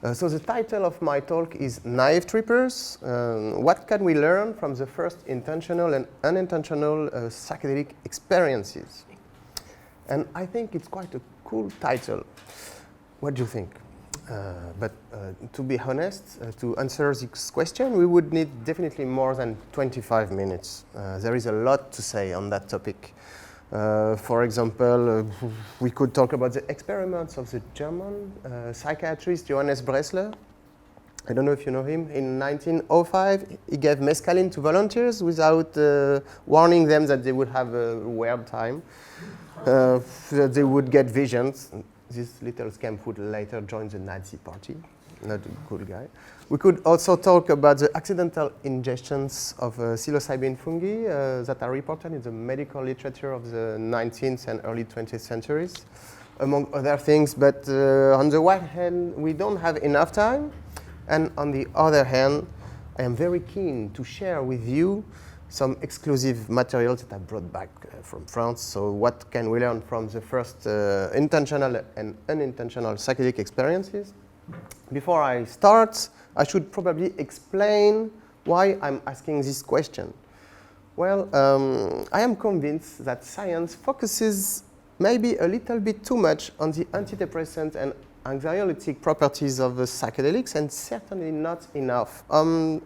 So the title of my talk is Naïve Trippers. What can we learn from the first intentional and unintentional psychedelic experiences? And I think it's quite a cool title. What do you think? But to be honest, to answer this question, we would need definitely more than 25 minutes. There is a lot to say on that topic. For example, we could talk about the experiments of the German psychiatrist Johannes Bressler. I don't know if you know him. In 1905, he gave mescaline to volunteers without warning them that they would have a weird time, that they would get visions. This little scamp would later join the Nazi party. Not a good guy. We could also talk about the accidental ingestions of psilocybin fungi that are reported in the medical literature of the 19th and early 20th centuries, among other things. But on the one hand, we don't have enough time. And on the other hand, I am very keen to share with you some exclusive materials that I brought back from France. So what can we learn from the first intentional and unintentional psychedelic experiences? Before I start, I should probably explain why I'm asking this question. Well, I am convinced that science focuses maybe a little bit too much on the antidepressant and anxiolytic properties of the psychedelics, and certainly not enough on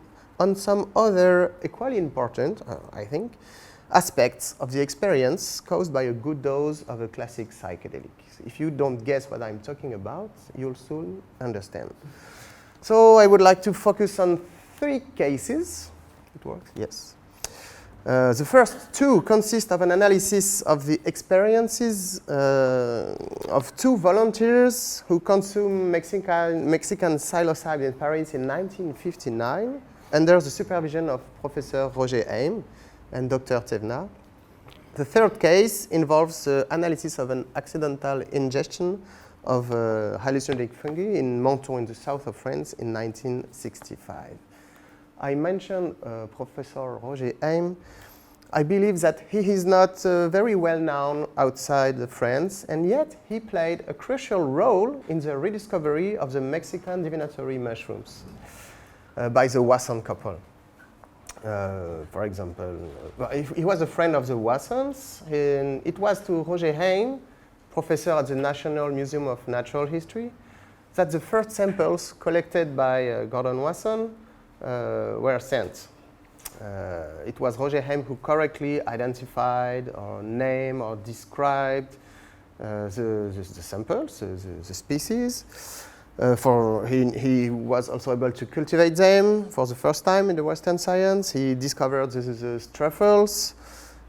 some other equally important, I think, aspects of the experience caused by a good dose of a classic psychedelic. If you don't guess what I'm talking about, you'll soon understand. So I would like to focus on 3 cases. It works? Yes. The first 2 consist of an analysis of the experiences of 2 volunteers who consumed Mexican psilocybin in Paris in 1959 under the supervision of Professor Roger Heim and Dr. Thévenard. The third case involves analysis of an accidental ingestion of hallucinogenic fungi in Menton in the south of France in 1965. I mentioned Professor Roger Heim. I believe that he is not very well known outside France, and yet he played a crucial role in the rediscovery of the Mexican divinatory mushrooms by the Wasson couple. For example, he was a friend of the Wassons, and it was to Roger Heim, professor at the National Museum of Natural History, that the first samples collected by Gordon Wasson were sent. It was Roger Heim who correctly identified or named or described the samples, the species. He was also able to cultivate them for the first time in the Western science. He discovered the truffles,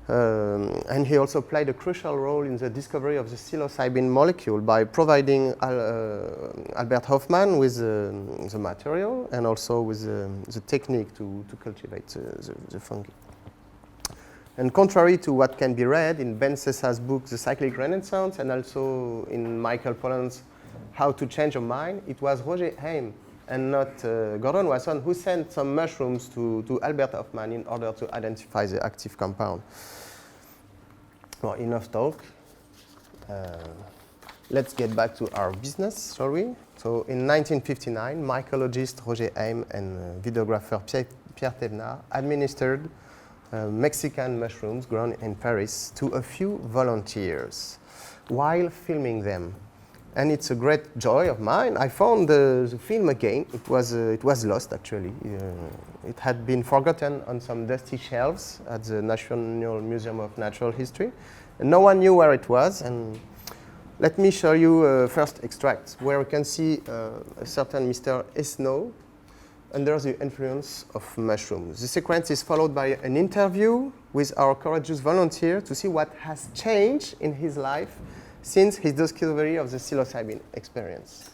and he also played a crucial role in the discovery of the psilocybin molecule by providing Albert Hofmann with the material and also with the technique to cultivate the fungi. And contrary to what can be read in Ben Sessa's book, The Cyclic Renaissance, and also in Michael Pollan's How to Change Your Mind, it was Roger Heim and not Gordon Wasson who sent some mushrooms to Albert Hofmann in order to identify the active compound. Well, enough talk. Let's get back to our business, shall we? So in 1959, mycologist Roger Heim and videographer Pierre Thévenard administered Mexican mushrooms grown in Paris to a few volunteers while filming them. And it's a great joy of mine. I found the film again. It was lost, actually. It had been forgotten on some dusty shelves at the National Museum of Natural History. And no one knew where it was. And let me show you first extracts, where you can see a certain Mr. Esnault under the influence of mushrooms. The sequence is followed by an interview with our courageous volunteer to see what has changed in his life since his discovery of the psilocybin experience.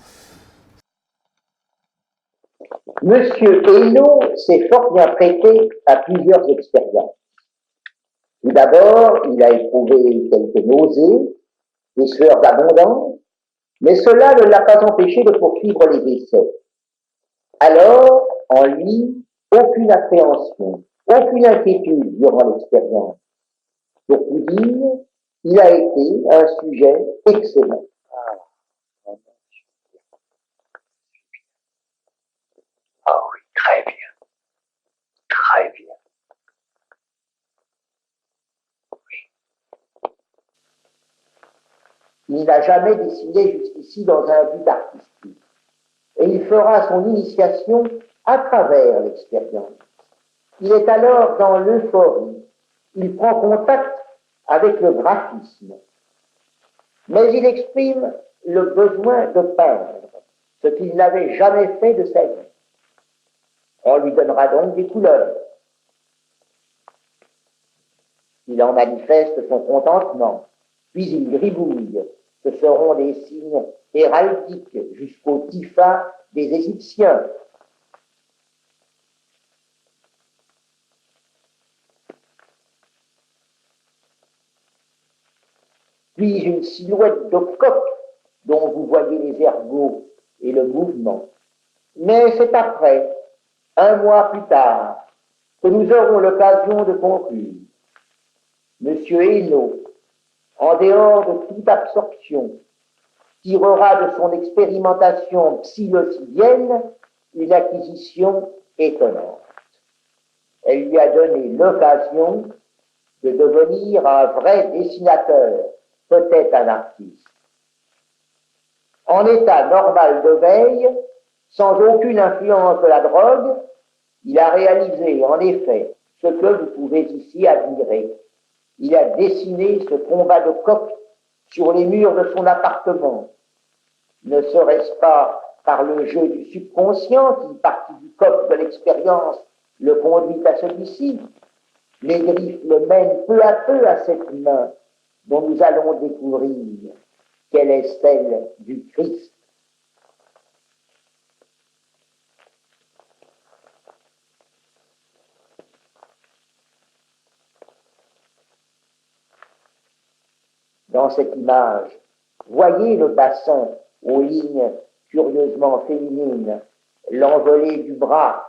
Monsieur Hainaut s'est fort bien prêté à plusieurs expériences. Tout d'abord, il a éprouvé quelques nausées, des sueurs abondantes, mais cela ne l'a pas empêché de poursuivre les essais. Alors, en lui, aucune appréhension, aucune inquiétude durant l'expérience. Pour tout dire, il a été un sujet excellent. Il n'a jamais dessiné jusqu'ici dans un but artistique. Et il fera son initiation à travers l'expérience. Il est alors dans l'euphorie. Il prend contact avec le graphisme. Mais il exprime le besoin de peindre, ce qu'il n'avait jamais fait de sa vie. On lui donnera donc des couleurs. Il en manifeste son contentement, puis il gribouille. Ce seront des signes héraldiques jusqu'au tifa des Égyptiens. Puis une silhouette de coq dont vous voyez les ergots et le mouvement. Mais c'est après, un mois plus tard, que nous aurons l'occasion de conclure. Monsieur Hainaut, en dehors de toute absorption, tirera de son expérimentation psilocybienne une acquisition étonnante. Elle lui a donné l'occasion de devenir un vrai dessinateur, peut-être un artiste. En état normal de veille, sans aucune influence de la drogue, il a réalisé en effet ce que vous pouvez ici admirer. Il a dessiné ce combat de coq sur les murs de son appartement. Ne serait-ce pas par le jeu du subconscient qui, partie du coq de l'expérience, le conduit à celui-ci? Les griffes le mènent peu à peu à cette main dont nous allons découvrir qu'elle est celle du Christ. Dans cette image, voyez le bassin aux lignes curieusement féminines, l'envolée du bras,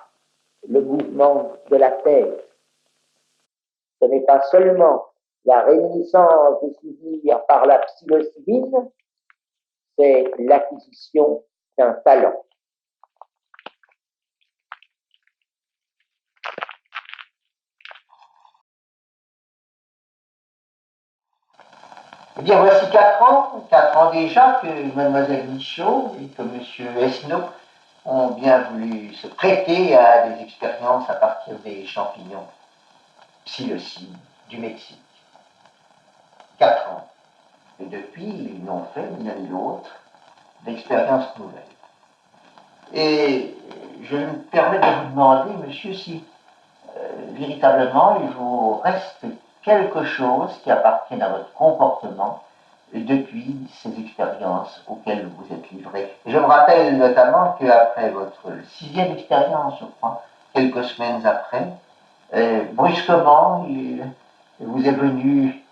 le mouvement de la tête. Ce n'est pas seulement la réminiscence des souvenirs par la psilocybine, c'est l'acquisition d'un talent. Eh bien, voici 4 ans déjà que mademoiselle Michaud et que monsieur Esnault ont bien voulu se prêter à des expériences à partir des champignons psilocybes du Mexique. 4 ans. Et depuis, ils n'ont fait ni l'un ni l'autre d'expériences nouvelles. Et je me permets de vous demander, monsieur, si véritablement il vous reste quelque chose qui appartienne à votre comportement depuis ces expériences auxquelles vous êtes livré. Et je me rappelle notamment qu'après votre 6e expérience, je crois, quelques semaines après, brusquement, il vous est venu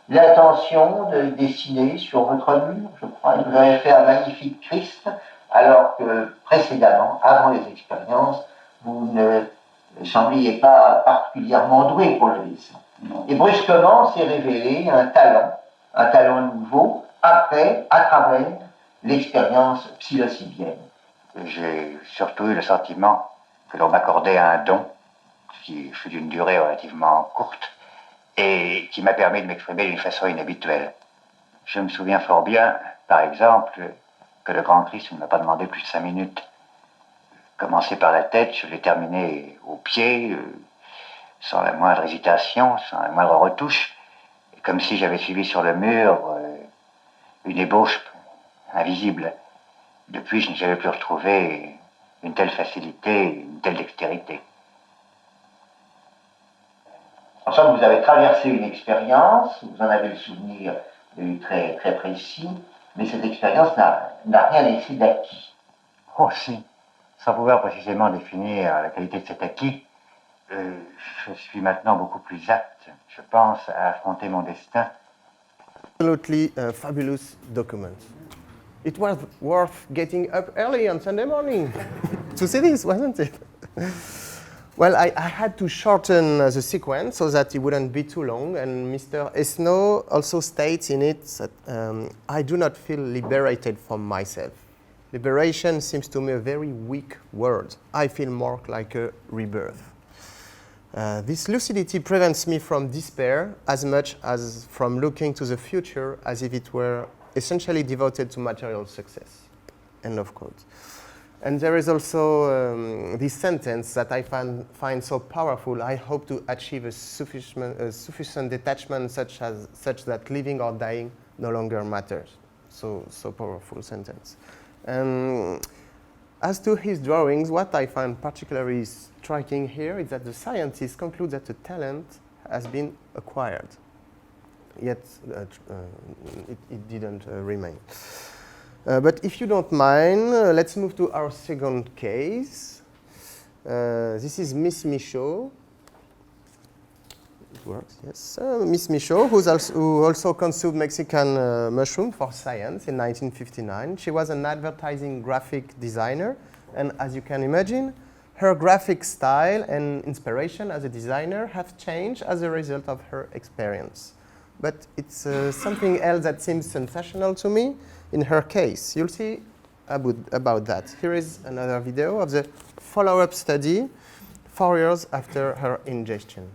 l'intention de dessiner sur votre mur, je crois, et vous avez fait un magnifique Christ, alors que précédemment, avant les expériences, vous ne sembliez pas particulièrement doué pour le dessin. Et brusquement s'est révélé un talent nouveau, après, à travers l'expérience psilocybienne. J'ai surtout eu le sentiment que l'on m'accordait un don qui fut d'une durée relativement courte et qui m'a permis de m'exprimer d'une façon inhabituelle. Je me souviens fort bien, par exemple, que le Grand Christ ne m'a pas demandé plus de 5 minutes. Commencé par la tête, je l'ai terminé au pied, sans la moindre hésitation, sans la moindre retouche, comme si j'avais suivi sur le mur une ébauche invisible. Depuis, je n'ai jamais pu retrouver une telle facilité, une telle dextérité. En somme, vous avez traversé une expérience, vous en avez le souvenir très, très précis, mais cette expérience n'a rien laissé d'acquis. Oh si, sans pouvoir précisément définir la qualité de cet acquis, je suis maintenant beaucoup plus apte, je pense, à affronter mon destin. Absolutely fabulous document. It was worth getting up early on Sunday morning to see this, wasn't it? Well, I had to shorten the sequence so that it wouldn't be too long, and Mr. Esnault also states in it that I do not feel liberated from myself. Liberation seems to me a very weak word. I feel more like a rebirth. This lucidity prevents me from despair as much as from looking to the future as if it were essentially devoted to material success. End of quote. And there is also this sentence that I find so powerful. I hope to achieve a sufficient detachment such that living or dying no longer matters. So powerful sentence. As to his drawings, what I find particularly striking here is that the scientists conclude that the talent has been acquired, yet it didn't remain. But if you don't mind, let's move to our second case. This is Miss Michaud. It works, yes. Miss Michaud, who also consumed Mexican mushroom for science in 1959. She was an advertising graphic designer, and as you can imagine, her graphic style and inspiration as a designer have changed as a result of her experience. But it's something else that seems sensational to me in her case. You'll see about that. Here is another video of the follow-up study 4 years after her ingestion.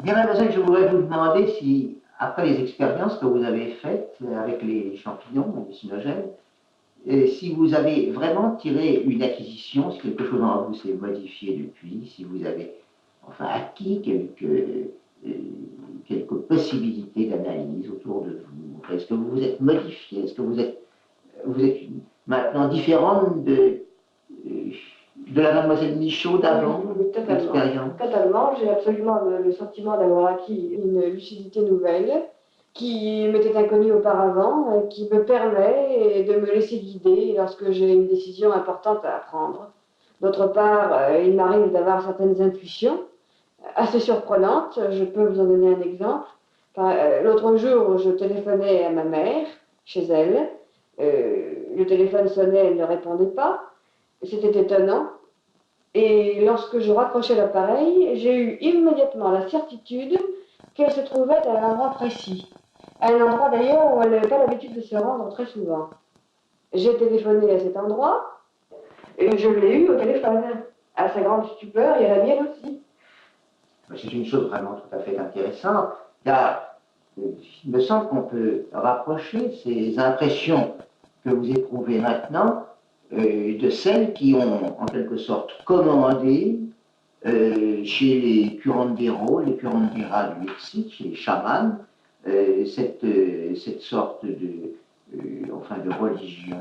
Bien, mademoiselle, je voudrais vous demander si, après les expériences que vous avez faites avec les champignons hallucinogènes, si vous avez vraiment tiré une acquisition, si quelque chose en vous s'est modifié depuis, si vous avez acquis quelques possibilités d'analyse autour de vous. Est-ce que vous vous êtes modifié? Est-ce que vous êtes maintenant différente de la mademoiselle Michaud d'avant? Oui, totalement. J'ai absolument le sentiment d'avoir acquis une lucidité nouvelle qui m'était inconnue auparavant, qui me permet de me laisser guider lorsque j'ai une décision importante à prendre. D'autre part, il m'arrive d'avoir certaines intuitions assez surprenantes. Je peux vous en donner un exemple. L'autre jour, je téléphonais à ma mère, chez elle. Le téléphone sonnait, elle ne répondait pas. C'était étonnant. Et lorsque je raccrochais l'appareil, j'ai eu immédiatement la certitude qu'elle se trouvait à un endroit précis. À un endroit d'ailleurs où elle n'avait pas l'habitude de se rendre très souvent. J'ai téléphoné à cet endroit et je l'ai eu au téléphone. À sa grande stupeur et à la mienne aussi. C'est une chose vraiment tout à fait intéressante, car il me semble qu'on peut rapprocher ces impressions que vous éprouvez maintenant de celles qui ont en quelque sorte commandé chez les curanderos, les curanderas du Mexique, chez les chamans, cette sorte de religion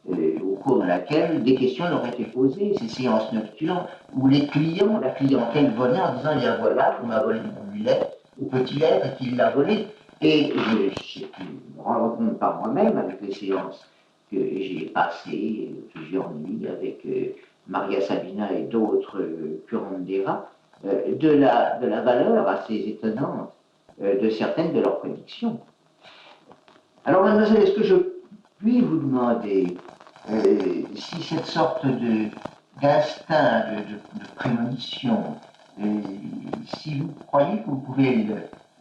au cours de laquelle des questions leur étaient posées, ces séances nocturnes où la clientèle venait en disant, bien voilà, on m'a volé mon mulet, ou petit être qu'il l'a volé. Et j'ai pu me rendre compte par moi-même avec les séances que j'ai passées plusieurs nuits avec Maria Sabina et d'autres curanderas, de la valeur assez étonnante de certaines de leurs prédictions. Alors, mademoiselle, est-ce que je puis vous demander si cette sorte d'instinct, de prémonition, si vous croyez que vous pouvez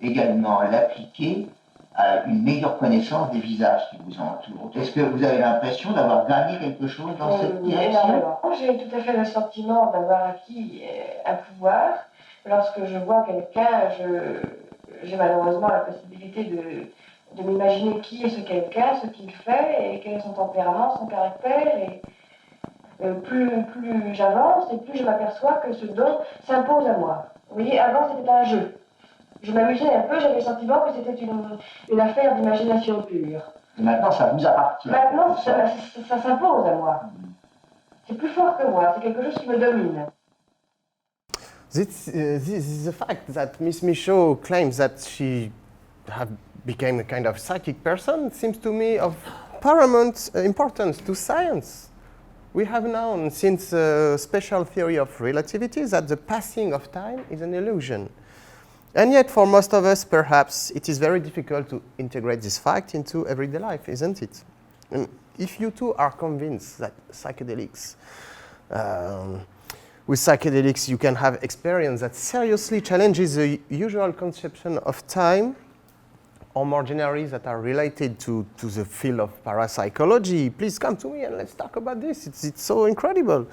également l'appliquer à une meilleure connaissance des visages qui vous entourent? Est-ce que vous avez l'impression d'avoir gagné quelque chose dans cette direction? J'ai tout à fait le sentiment d'avoir acquis un pouvoir. Lorsque je vois quelqu'un, j'ai malheureusement la possibilité de m'imaginer qui est ce quelqu'un, ce qu'il fait, et quel est son tempérament, son caractère. Et plus j'avance, et plus je m'aperçois que ce don s'impose à moi. Vous voyez, avant c'était un jeu. Je m'amusais un peu, j'avais le sentiment que c'était une affaire d'imagination pure. Et maintenant, ça vous appartient. Maintenant, ça s'impose à moi. C'est plus fort que moi, c'est quelque chose qui me domine. This is the fact that Miss Michaud claims that she became a kind of psychic person seems to me of paramount importance to science. We have known since the special theory of relativity that the passing of time is an illusion. And yet, for most of us, perhaps, it is very difficult to integrate this fact into everyday life, isn't it? And if you too are convinced that psychedelics with psychedelics, you can have experience that seriously challenges the usual conception of time, or more generally that are related to the field of parapsychology. Please come to me and let's talk about this. It's so incredible.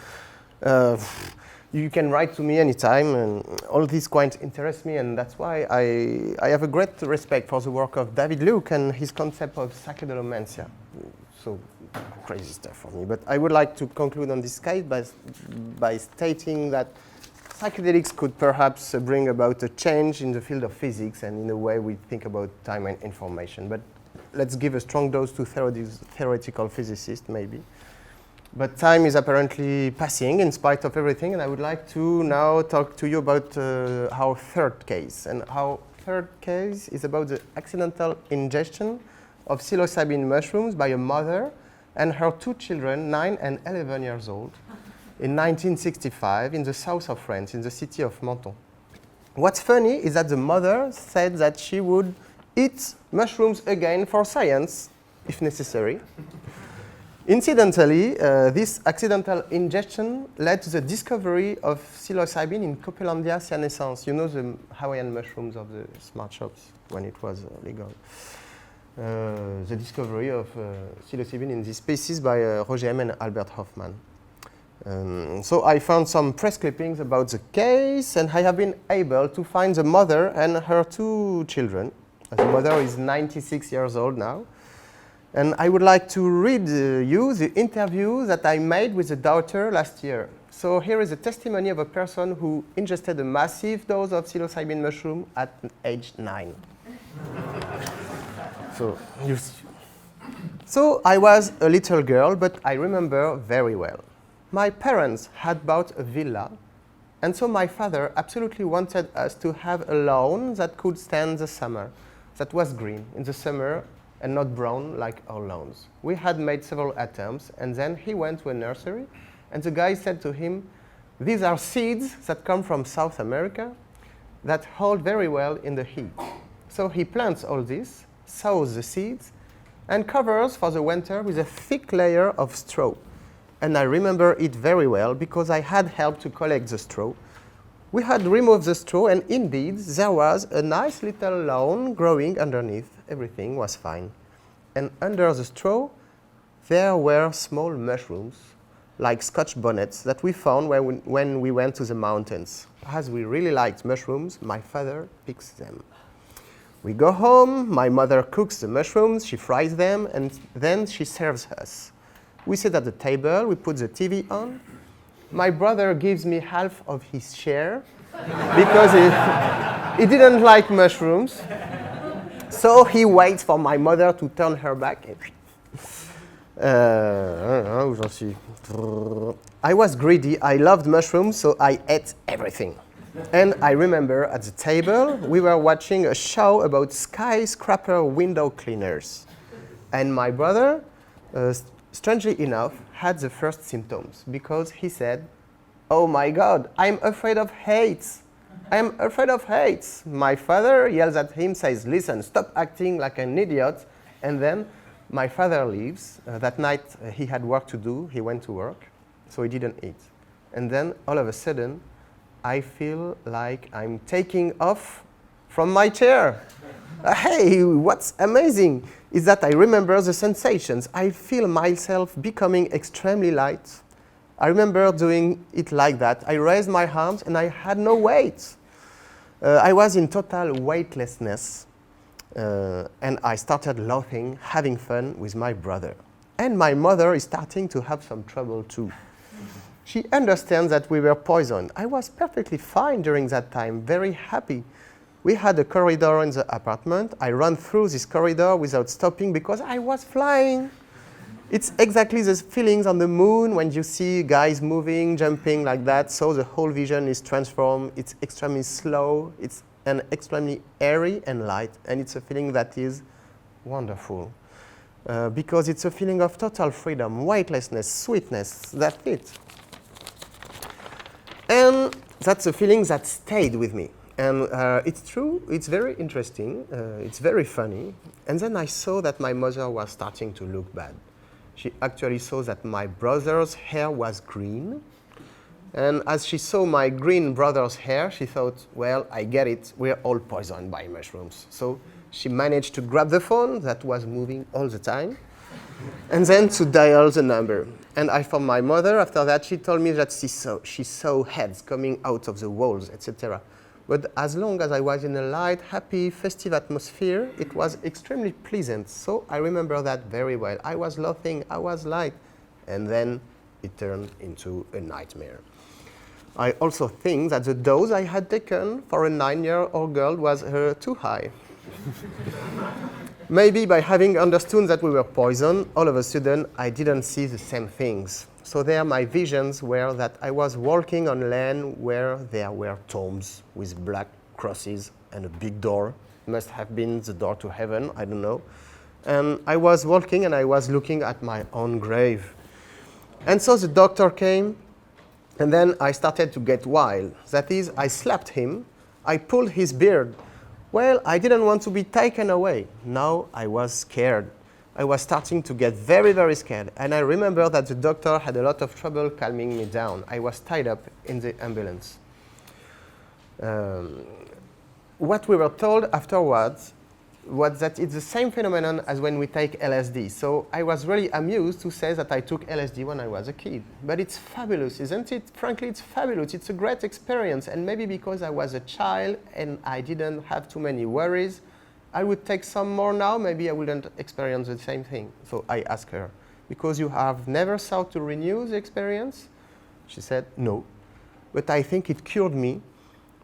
You can write to me anytime, and all this quite interests me, and that's why I have a great respect for the work of David Luke and his concept of psychedelomantia. So crazy stuff for me. But I would like to conclude on this case by stating that psychedelics could perhaps bring about a change in the field of physics and in the way we think about time and information. But let's give a strong dose to theoretical physicists, maybe. But time is apparently passing in spite of everything, and I would like to now talk to you about our third case. And our third case is about the accidental ingestion of psilocybin mushrooms by a mother and her 2 children, 9 and 11 years old, in 1965 in the south of France, in the city of Menton. What's funny is that the mother said that she would eat mushrooms again for science, if necessary. Incidentally, this accidental ingestion led to the discovery of psilocybin in Copelandia, cyanescens. You know the Hawaiian mushrooms of the smart shops when it was legal. The discovery of psilocybin in this species by Roger Heim and Albert Hofmann. So I found some press clippings about the case, and I have been able to find the mother and her 2 children. The mother is 96 years old now. And I would like to read you the interview that I made with the daughter last year. So here is a testimony of a person who ingested a massive dose of psilocybin mushroom at age 9. So I was a little girl, but I remember very well. My parents had bought a villa, and so my father absolutely wanted us to have a lawn that could stand the summer, that was green in the summer and not brown like our lawns. We had made several attempts, and then he went to a nursery, and the guy said to him, "These are seeds that come from South America that hold very well in the heat." So he plants all this, sows the seeds, and covers for the winter with a thick layer of straw. And I remember it very well because I had helped to collect the straw. We had removed the straw, and indeed there was a nice little lawn growing underneath. Everything was fine. And under the straw, there were small mushrooms, like Scotch bonnets, that we found when we went to the mountains. As we really liked mushrooms, my father picks them. We go home, my mother cooks the mushrooms, she fries them, and then she serves us. We sit at the table, we put the TV on. My brother gives me half of his share because he didn't like mushrooms. So he waits for my mother to turn her back. I was greedy, I loved mushrooms, so I ate everything. And I remember at the table, we were watching a show about skyscraper window cleaners. And my brother, strangely enough, had the first symptoms because he said, "Oh my God, I'm afraid of heights. I'm afraid of heights." My father yells at him, says, "Listen, stop acting like an idiot." And then my father leaves. That night he had work to do. He went to work, so he didn't eat. And then all of a sudden, I feel like I'm taking off from my chair. Hey, what's amazing is that I remember the sensations. I feel myself becoming extremely light. I remember doing it like that. I raised my arms and I had no weight. I was in total weightlessness. And I started laughing, having fun with my brother. And my mother is starting to have some trouble too. She understands that we were poisoned. I was perfectly fine during that time, very happy. We had a corridor in the apartment. I ran through this corridor without stopping because I was flying. It's exactly the feelings on the moon when you see guys moving, jumping like that. So the whole vision is transformed. It's extremely slow. It's extremely airy and light. And it's a feeling that is wonderful. Because it's a feeling of total freedom, weightlessness, sweetness. That's it. And that's a feeling that stayed with me. And it's true, it's very interesting, it's very funny. And then I saw that my mother was starting to look bad. She actually saw that my brother's hair was green. And as she saw my green brother's hair, she thought, well, I get it. We're all poisoned by mushrooms. So she managed to grab the phone that was moving all the time and then to dial the number. And I found my mother. After that, she told me that she saw heads coming out of the walls, etc. But as long as I was in a light, happy, festive atmosphere, it was extremely pleasant. So I remember that very well. I was laughing, I was light, and then it turned into a nightmare. I also think that the dose I had taken for a 9-year-old girl was too high. Maybe by having understood that we were poisoned, all of a sudden I didn't see the same things. So there my visions were that I was walking on land where there were tombs with black crosses and a big door. It must have been the door to heaven, I don't know. And I was walking and I was looking at my own grave. And so the doctor came, and then I started to get wild. That is, I slapped him, I pulled his beard. Well, I didn't want to be taken away. Now I was scared. I was starting to get very, very scared. And I remember that the doctor had a lot of trouble calming me down. I was tied up in the ambulance. What we were told afterwards was that it's the same phenomenon as when we take LSD. So I was really amused to say that I took LSD when I was a kid. But it's fabulous, isn't it? Frankly, it's fabulous. It's a great experience. And maybe because I was a child and I didn't have too many worries, I would take some more now. Maybe I wouldn't experience the same thing. So I asked her, because you have never thought to renew the experience? She said, no. But I think it cured me,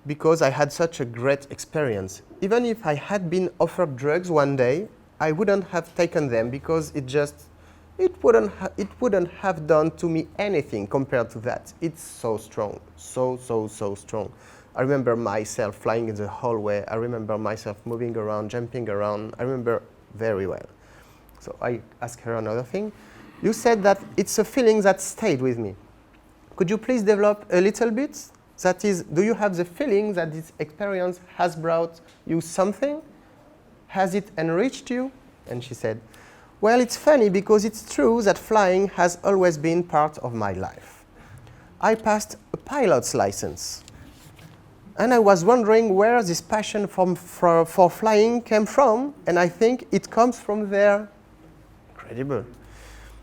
because I had such a great experience. Even if I had been offered drugs one day, I wouldn't have taken them because it wouldn't have done to me anything compared to that. It's so strong, so strong. I remember myself flying in the hallway. I remember myself moving around, jumping around. I remember very well. So I asked her another thing. You said that it's a feeling that stayed with me. Could you please develop a little bit? That is, do you have the feeling that this experience has brought you something? Has it enriched you? And she said, well, it's funny because it's true that flying has always been part of my life. I passed a pilot's license. And I was wondering where this passion for flying came from. And I think it comes from there. Incredible.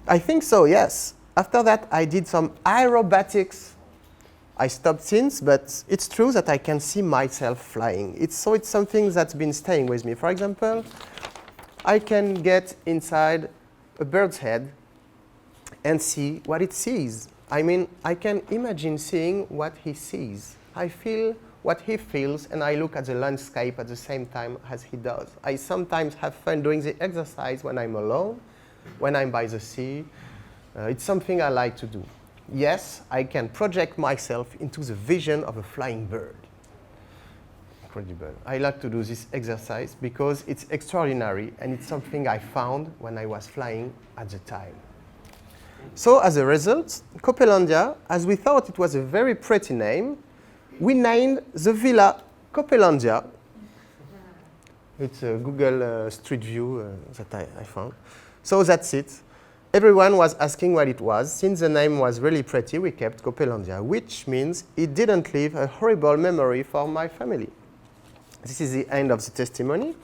I think so, yes. After that, I did some aerobatics. I stopped since, but it's true that I can see myself flying. It's something that's been staying with me. For example, I can get inside a bird's head and see what it sees. I mean, I can imagine seeing what he sees. I feel what he feels, and I look at the landscape at the same time as he does. I sometimes have fun doing the exercise when I'm alone, when I'm by the sea. It's something I like to do. Yes, I can project myself into the vision of a flying bird. Incredible. I like to do this exercise because it's extraordinary and it's something I found when I was flying at the time. So as a result, Copelandia, as we thought it was a very pretty name, we named the villa Copelandia. It's a Google Street View that I found. So that's it. Everyone was asking what it was. Since the name was really pretty, we kept Copelandia, which means it didn't leave a horrible memory for my family. This is the end of the testimony.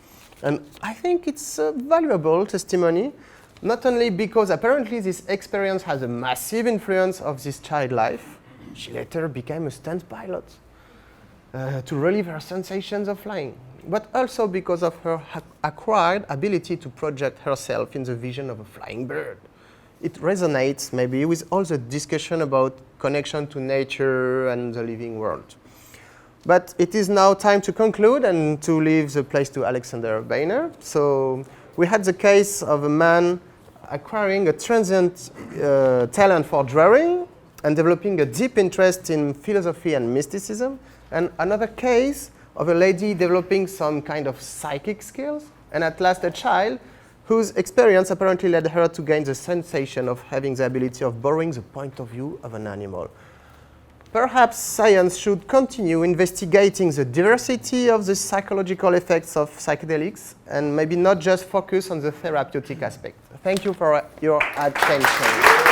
And I think it's a valuable testimony, not only because apparently this experience has a massive influence of this child life. She later became a stunt pilot to relieve her sensations of flying, but also because of her acquired ability to project herself in the vision of a flying bird. It resonates maybe with all the discussion about connection to nature and the living world. But it is now time to conclude and to leave the place to Alexander Boehner. So we had the case of a man acquiring a transient talent for drawing and developing a deep interest in philosophy and mysticism, and another case of a lady developing some kind of psychic skills, and at last a child whose experience apparently led her to gain the sensation of having the ability of borrowing the point of view of an animal. Perhaps science should continue investigating the diversity of the psychological effects of psychedelics and maybe not just focus on the therapeutic aspect. Thank you for your attention.